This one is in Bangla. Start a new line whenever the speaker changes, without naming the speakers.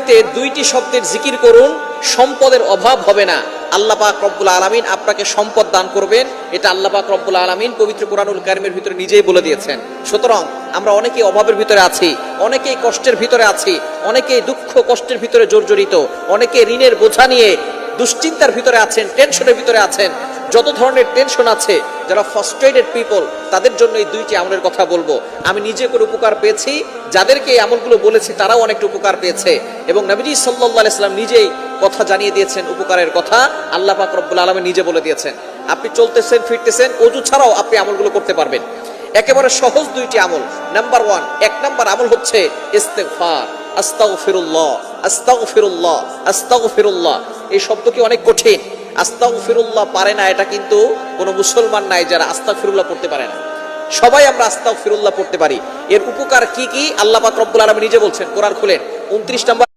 পৃথিবীতে দুইটি শব্দের জিকির করুন, সম্পদের অভাব হবে না। আল্লাহ পাক রব্বুল আলামিন আপনাকে সম্পদ দান করবেন, এটা আল্লাহ পাক রব্বুল আলামিন পবিত্র কোরআনুল কারীমের ভিতরে নিজেই বলে দিয়েছেন। সুতরাং আমরা অনেকেই অভাবের ভিতরে আছি, অনেকেই কষ্টের ভিতরে আছি, অনেকেই দুঃখ কষ্টের ভিতরে জর্জরিত, অনেকে ঋণের বোঝা নিয়ে দুশ্চিন্তার ভিতরে আছেন, টেনশনের ভিতরে আছেন। যত ধরনের টেনশন আছে, যারা ফ্রাস্ট্রেটেড পিপল, তাদের জন্য এই দুইটি আমলের কথা বলবো। আমি নিজে করে উপকার পেয়েছি, যাদেরকে এই আমলগুলো বলেছি তারাও অনেকটা উপকার পেয়েছে, এবং নবীজি সাল্লাল্লাহু আলাইহি সাল্লাম নিজেই কথা জানিয়ে দিয়েছেন উপকারের কথা। আল্লাহ পাক রব্বুল আলামিন নিজে বলে দিয়েছেন। আপনি চলতেছেন ফিরতেছেন, ওযু ছাড়াও আপনি আমলগুলো করতে পারবেন। একেবারে সহজ দুইটি আমল। নাম্বার 1, 1 নাম্বার আমল হচ্ছে ইস্তেগফার। আস্তাগফিরুল্লাহ, আস্তাগফিরুল্লাহ, আস্তাগফিরুল্লাহ। এই শব্দ কি অনেক কঠিন। আস্তাগফিরুল্লাহ পারে না এটা কিন্তু কোনো মুসলমান নাই যারা আস্তাগফিরুল্লাহ পড়তে পারে না। সবাই আমরা আস্তাগফিরুল্লাহ পড়তে পারি। এর উপকার কি কি আল্লাহ পাক রব্বুল আলামিন নিজে বলছেন। কোরআন খুলেন 29 নম্বর